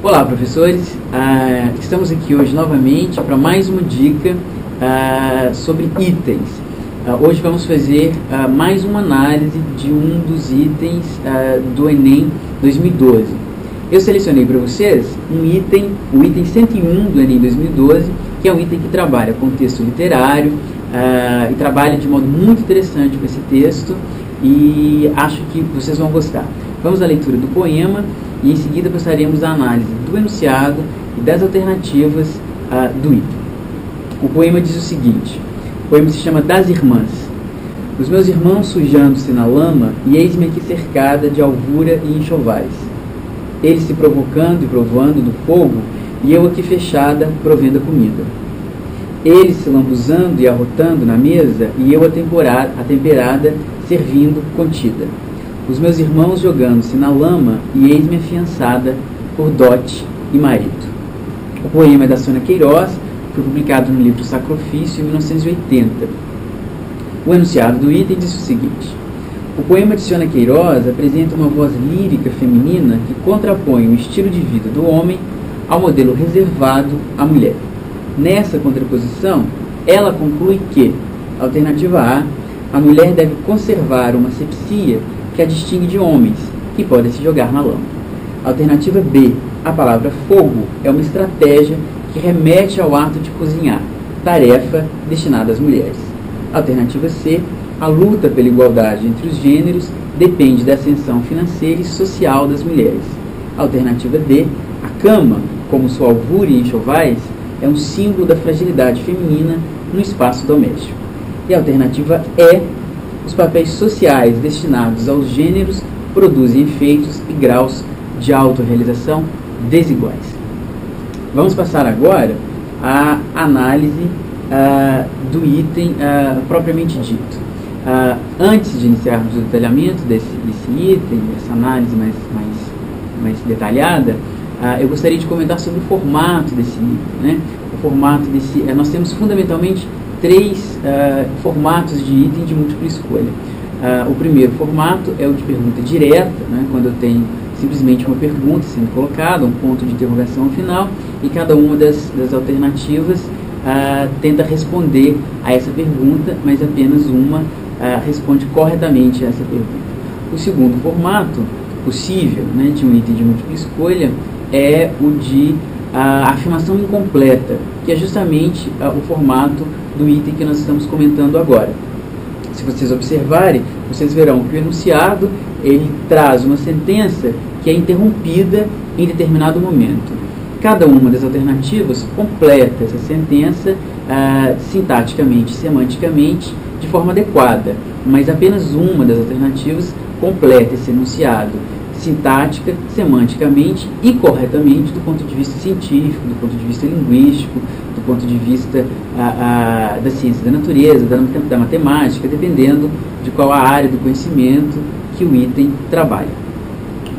Olá, professores. Estamos aqui hoje novamente para mais uma dica sobre itens. Hoje vamos fazer mais uma análise de um dos itens do Enem 2012. Eu selecionei para vocês o item 101 do Enem 2012, que é um item que trabalha com texto literário e trabalha de modo muito interessante com esse texto, e acho que vocês vão gostar. Vamos à leitura do poema e em seguida passaremos à análise do enunciado e das alternativas do item. O poema diz o seguinte: o poema se chama Das Irmãs. Os meus irmãos sujando-se na lama, e eis-me aqui cercada de alvura e enxovais. Eles se provocando e provando do fogo, e eu aqui fechada, provendo a comida. Eles se lambuzando e arrotando na mesa, e eu a temperada, servindo contida. Os meus irmãos jogando-se na lama, e eis-me afiançada por dote e marido. O poema é da Sônia Queiroz, foi publicado no livro Sacrifício, em 1980. O enunciado do item diz o seguinte: o poema de Sônia Queiroz apresenta uma voz lírica feminina que contrapõe o estilo de vida do homem ao modelo reservado à mulher. Nessa contraposição, ela conclui que, alternativa A mulher deve conservar uma asepsia que a distingue de homens, que podem se jogar na lama. Alternativa B, a palavra fogo é uma estratégia que remete ao ato de cozinhar, tarefa destinada às mulheres. Alternativa C, a luta pela igualdade entre os gêneros depende da ascensão financeira e social das mulheres. Alternativa D, a cama, como sua alvura e enxovais, é um símbolo da fragilidade feminina no espaço doméstico. E a alternativa E, os papéis sociais destinados aos gêneros produzem efeitos e graus de autorrealização desiguais. Vamos passar agora à análise do item propriamente dito. Antes de iniciarmos o detalhamento desse item, essa análise mais detalhada, eu gostaria de comentar sobre o formato desse item, né? O formato nós temos fundamentalmente três formatos de item de múltipla escolha. O primeiro formato é o de pergunta direta, né, quando eu tenho simplesmente uma pergunta sendo colocada, um ponto de interrogação ao final, e cada uma das alternativas tenta responder a essa pergunta, mas apenas uma responde corretamente a essa pergunta. O segundo formato possível, né, de um item de múltipla escolha é o de afirmação incompleta, que é justamente o formato do item que nós estamos comentando agora. Se vocês observarem, vocês verão que o enunciado ele traz uma sentença que é interrompida em determinado momento. Cada uma das alternativas completa essa sentença sintaticamente, semanticamente, de forma adequada, mas apenas uma das alternativas completa esse enunciado sintática, semanticamente e corretamente do ponto de vista científico, do ponto de vista linguístico, do ponto de vista da ciência da natureza, da matemática, dependendo de qual a área do conhecimento que o item trabalha.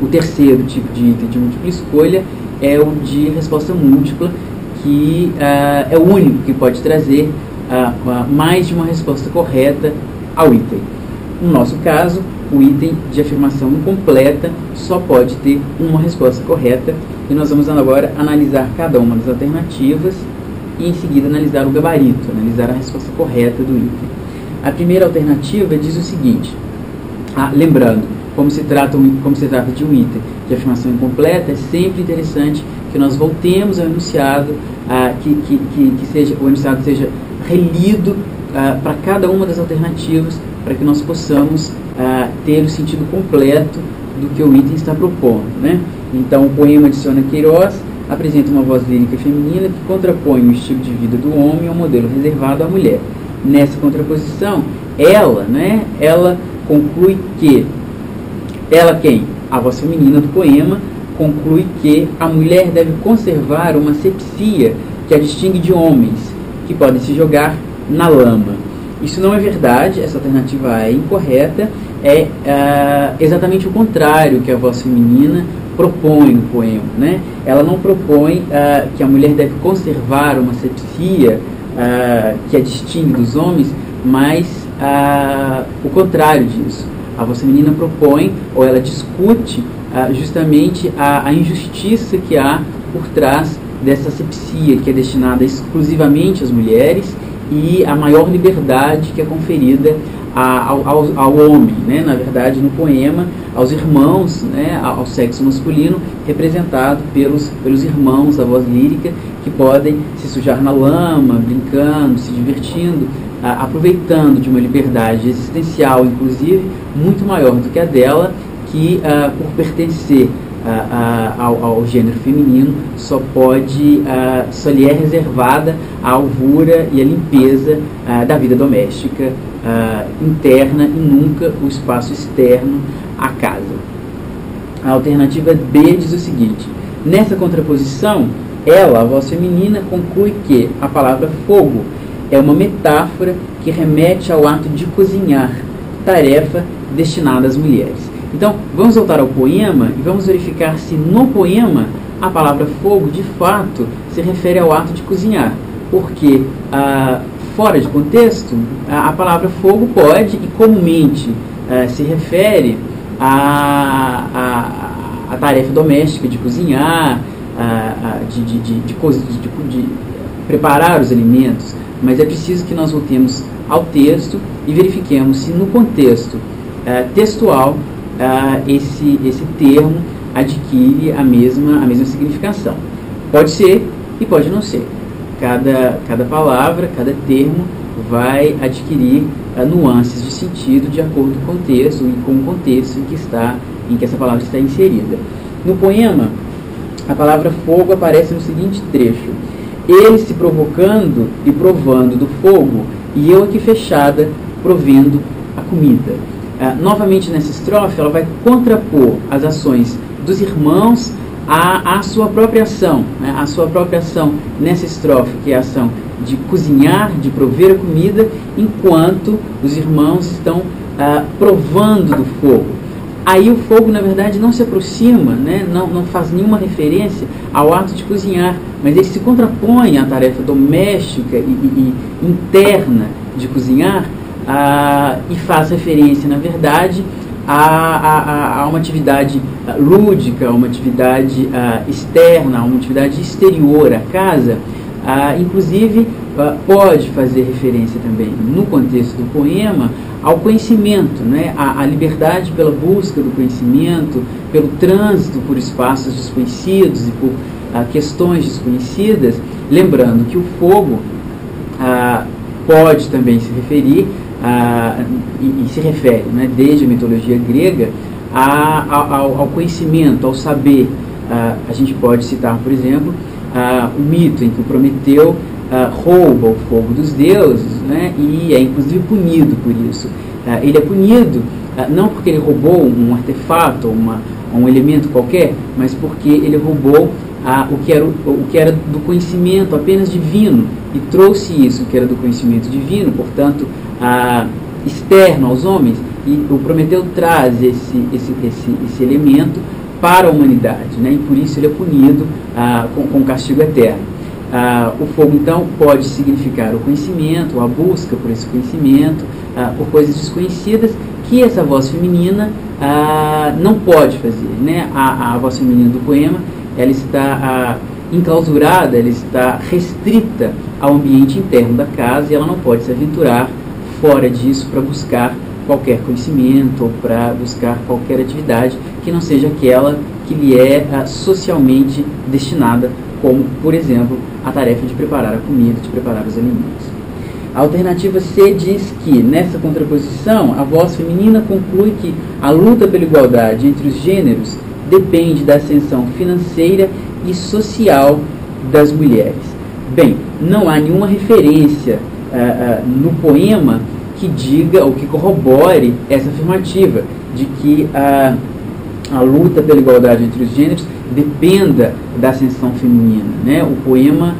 O terceiro tipo de item de múltipla escolha é o de resposta múltipla, que é o único que pode trazer mais de uma resposta correta ao item. No nosso caso, o item de afirmação incompleta só pode ter uma resposta correta, e nós vamos agora analisar cada uma das alternativas e em seguida analisar o gabarito, analisar a resposta correta do item. A primeira alternativa diz o seguinte: lembrando, como se trata de um item de afirmação incompleta, é sempre interessante que nós voltemos ao enunciado, que o enunciado seja relido para cada uma das alternativas, para que nós possamos ter o sentido completo do que o item está propondo, né? Então, o poema de Sônia Queiroz apresenta uma voz lírica feminina que contrapõe o estilo de vida do homem ao modelo reservado à mulher. Nessa contraposição, ela conclui que, quem? A voz feminina do poema conclui que a mulher deve conservar uma asepsia que a distingue de homens, que podem se jogar na lama. Isso não é verdade, essa alternativa é incorreta, é exatamente o contrário que a voz feminina propõe no poema, né? Ela não propõe que a mulher deve conservar uma asepsia que a distingue dos homens, mas o contrário disso. A voz feminina propõe, ou ela discute justamente a injustiça que há por trás dessa asepsia que é destinada exclusivamente às mulheres e a maior liberdade que é conferida ao homem, né? Na verdade, no poema, aos irmãos, né? Ao sexo masculino, representado pelos irmãos da voz lírica, que podem se sujar na lama, brincando, se divertindo, aproveitando de uma liberdade existencial, inclusive, muito maior do que a dela, que por pertencer ao gênero feminino só lhe é reservada a alvura e a limpeza da vida doméstica interna e nunca o espaço externo à casa. A alternativa B diz o seguinte: nessa contraposição, a voz feminina, conclui que a palavra fogo é uma metáfora que remete ao ato de cozinhar, tarefa destinada às mulheres. Então, vamos voltar ao poema e vamos verificar se no poema a palavra fogo, de fato, se refere ao ato de cozinhar. Porque, fora de contexto, a palavra fogo pode e comumente se refere à tarefa doméstica de cozinhar, de preparar os alimentos. Mas é preciso que nós voltemos ao texto e verifiquemos se no contexto textual esse termo adquire a mesma significação. Pode ser e pode não ser. Cada palavra, cada termo vai adquirir nuances de sentido de acordo com o contexto e com o contexto em que essa palavra está inserida. No poema, a palavra fogo aparece no seguinte trecho: ele se provocando e provando do fogo, e eu aqui fechada, provendo a comida. Novamente nessa estrofe, ela vai contrapor as ações dos irmãos à sua própria ação, né? A sua própria ação nessa estrofe, que é a ação de cozinhar, de prover a comida, enquanto os irmãos estão provando do fogo. Aí o fogo, na verdade, não se aproxima, né? não faz nenhuma referência ao ato de cozinhar, mas ele se contrapõe à tarefa doméstica e interna de cozinhar, e faz referência, na verdade, a uma atividade lúdica, a uma atividade externa, a uma atividade exterior à casa. Inclusive, pode fazer referência também, no contexto do poema, ao conhecimento, né? A liberdade pela busca do conhecimento, pelo trânsito por espaços desconhecidos e por questões desconhecidas, lembrando que o fogo pode também se referir e se refere, né, desde a mitologia grega ao conhecimento, ao saber. A gente pode citar, por exemplo, o mito em que o Prometeu rouba o fogo dos deuses, né, e é inclusive punido por isso. Ele é punido não porque ele roubou um artefato ou um elemento qualquer, mas porque ele roubou o que era do conhecimento apenas divino e trouxe isso que era do conhecimento divino, portanto, externo aos homens, e o Prometeu traz esse elemento para a humanidade, né? E por isso ele é punido com castigo eterno. O fogo, então, pode significar o conhecimento, a busca por esse conhecimento, por coisas desconhecidas, que essa voz feminina não pode fazer, né? A voz feminina do poema, ela está enclausurada, ela está restrita ao ambiente interno da casa, e ela não pode se aventurar fora disso para buscar qualquer conhecimento ou para buscar qualquer atividade que não seja aquela que lhe é socialmente destinada, como, por exemplo, a tarefa de preparar a comida, de preparar os alimentos. A alternativa C diz que, nessa contraposição, a voz feminina conclui que a luta pela igualdade entre os gêneros depende da ascensão financeira e social das mulheres. Bem, não há nenhuma referência no poema que diga ou que corrobore essa afirmativa de que a luta pela igualdade entre os gêneros dependa da ascensão feminina, né? O poema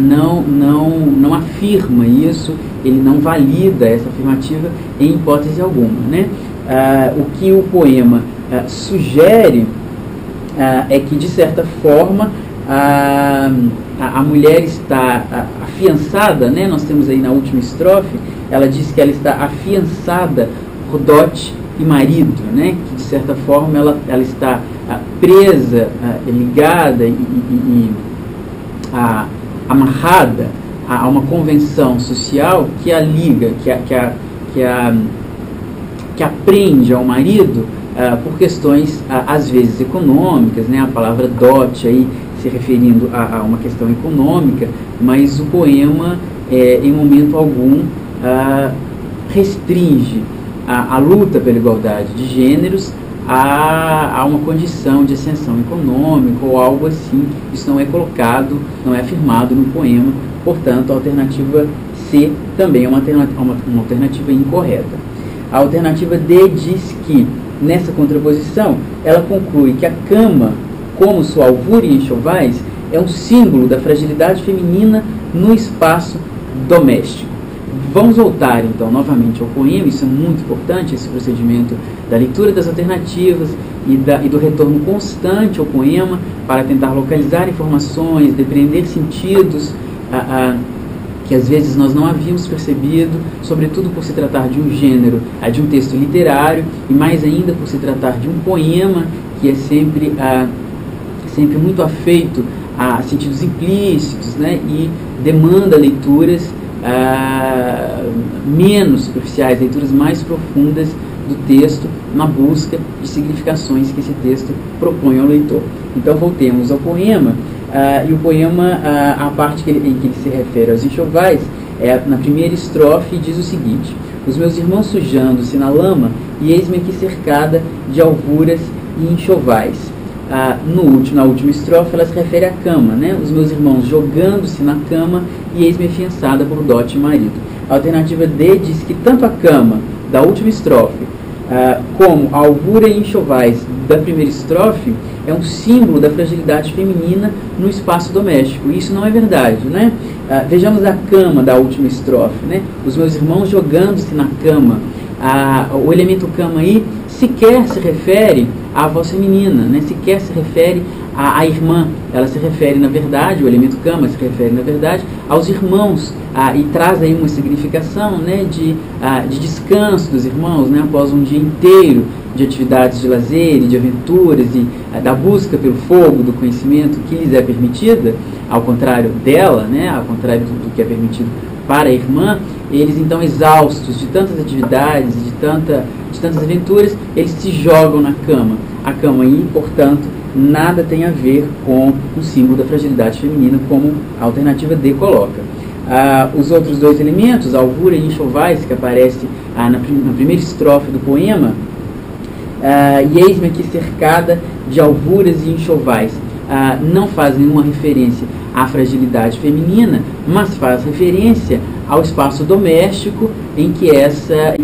não afirma isso, ele não valida essa afirmativa em hipótese alguma, né? O que o poema sugere é que, de certa forma, a mulher está afiançada, né? Nós temos aí na última estrofe, ela diz que ela está afiançada por dote e marido, né? Que, de certa forma, ela está presa, ligada e amarrada a uma convenção social que a liga, que aprende ao marido por questões, às vezes, econômicas, né? A palavra dote aí se referindo a uma questão econômica, mas o poema, em momento algum, restringe a luta pela igualdade de gêneros a uma condição de ascensão econômica ou algo assim. Isso não é colocado, não é afirmado no poema, portanto a alternativa C também é uma alternativa incorreta. A alternativa D diz que, nessa contraposição, ela conclui que a cama, como sua alvura e enxovais, é um símbolo da fragilidade feminina no espaço doméstico. Vamos voltar, então, novamente ao poema. Isso é muito importante, esse procedimento da leitura das alternativas e do retorno constante ao poema para tentar localizar informações, depreender sentidos que às vezes nós não havíamos percebido, sobretudo por se tratar de um gênero, de um texto literário, e mais ainda por se tratar de um poema que é sempre muito afeito a sentidos implícitos, né, e demanda leituras menos superficiais, leituras mais profundas do texto, na busca de significações que esse texto propõe ao leitor. Então voltemos ao poema, e o poema, a parte em que ele se refere aos enxovais, na primeira estrofe diz o seguinte: os meus irmãos sujando-se na lama, e eis-me aqui cercada de alvuras e enxovais. Na última estrofe ela se refere à cama, né? Os meus irmãos jogando-se na cama, e eis-me afiançada por dote e marido. A alternativa D diz que tanto a cama da última estrofe como a alvura e enxovais da primeira estrofe é um símbolo da fragilidade feminina no espaço doméstico. Isso não é verdade, né? Vejamos a cama da última estrofe, né? Os meus irmãos jogando-se na cama. O elemento cama aí sequer se refere à voz feminina, né? Sequer se refere à irmã. Ela se refere, na verdade, o elemento cama se refere, na verdade, aos irmãos, e traz aí uma significação, né, de descanso dos irmãos, né, após um dia inteiro de atividades de lazer e de aventuras e da busca pelo fogo do conhecimento que lhes é permitida, ao contrário dela, né, ao contrário do que é permitido para a irmã. Eles, então, exaustos de tantas atividades, de tantas aventuras, eles se jogam na cama. A cama aí, portanto, nada tem a ver com o símbolo da fragilidade feminina, como a alternativa D coloca. Os outros dois elementos, alvura e enxovais, que aparece na primeira estrofe do poema, e eis-me aqui cercada de alvuras e enxovais, não faz nenhuma referência à fragilidade feminina, mas faz referência ao espaço doméstico em que essa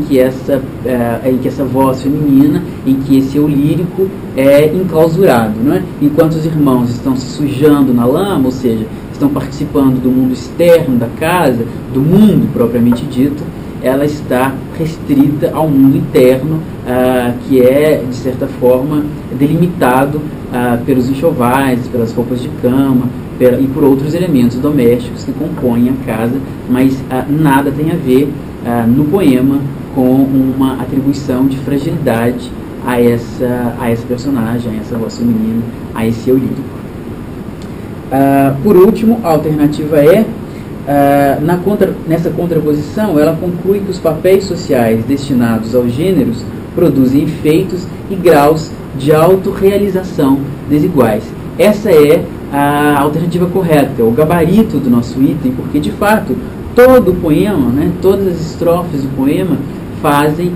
voz feminina, em que esse eu lírico é enclausurado, não é? Enquanto os irmãos estão se sujando na lama, ou seja, estão participando do mundo externo da casa, do mundo propriamente dito, ela está restrita ao mundo interno, que é, de certa forma, delimitado pelos enxovais, pelas roupas de cama, e por outros elementos domésticos que compõem a casa, mas nada tem a ver no poema com uma atribuição de fragilidade a essa personagem, a essa voz feminina, a esse eu lírico. Por último, a alternativa nessa contraposição, ela conclui que os papéis sociais destinados aos gêneros produzem efeitos e graus de autorrealização desiguais. Essa é a alternativa correta, o gabarito do nosso item, porque, de fato, todo o poema, né, todas as estrofes do poema fazem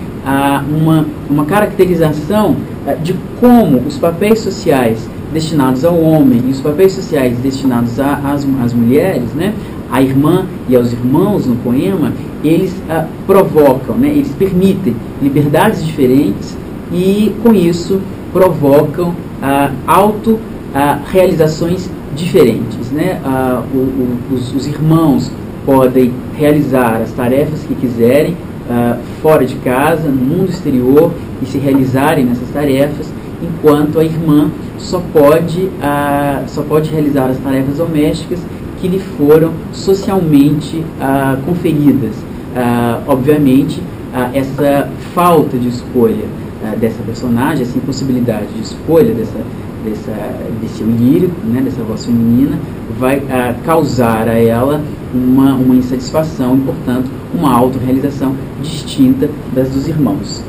uma caracterização de como os papéis sociais destinados ao homem e os papéis sociais destinados às mulheres, né, à irmã e aos irmãos no poema, eles provocam, né, eles permitem liberdades diferentes e, com isso, provocam realizações diferentes, né? Os irmãos podem realizar as tarefas que quiserem fora de casa, no mundo exterior, e se realizarem nessas tarefas, enquanto a irmã só pode realizar as tarefas domésticas que lhe foram socialmente conferidas. Obviamente, essa falta de escolha dessa personagem, essa impossibilidade de escolha desse eu lírico, né, dessa voz feminina, vai causar a ela uma insatisfação e, portanto, uma autorrealização distinta das dos irmãos.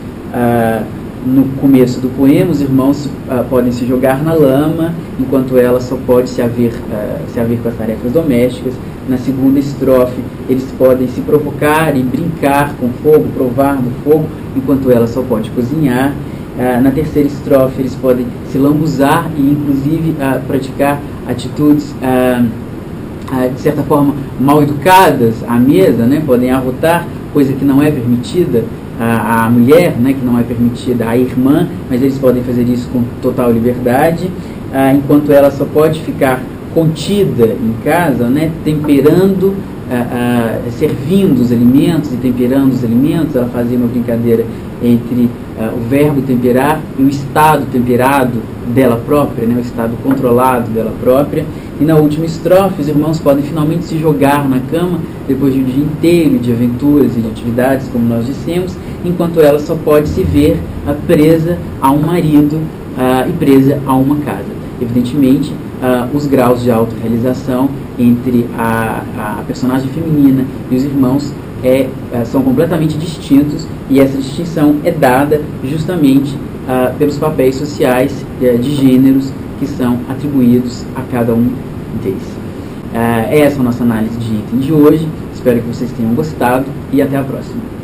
No começo do poema, os irmãos podem se jogar na lama, enquanto ela só pode se haver com as tarefas domésticas. Na segunda estrofe, eles podem se provocar e brincar com fogo, provar do fogo, enquanto ela só pode cozinhar. Na terceira estrofe, eles podem se lambuzar e, inclusive, praticar atitudes, de certa forma, mal educadas à mesa, né? Podem arrotar, coisa que não é permitida à mulher, né? Que não é permitida à irmã, mas eles podem fazer isso com total liberdade, enquanto ela só pode ficar contida em casa, né? Temperando, servindo os alimentos e temperando os alimentos. Ela fazia uma brincadeira entre o verbo temperar e o estado temperado dela própria, né? O estado controlado dela própria. E na última estrofe, os irmãos podem finalmente se jogar na cama depois de um dia inteiro de aventuras e de atividades, como nós dissemos, enquanto ela só pode se ver presa a um marido e presa a uma casa. Evidentemente, os graus de autorrealização entre a personagem feminina e os irmãos são completamente distintos, e essa distinção é dada justamente pelos papéis sociais de gêneros que são atribuídos a cada um deles. Essa é a nossa análise de item de hoje. Espero que vocês tenham gostado e até a próxima.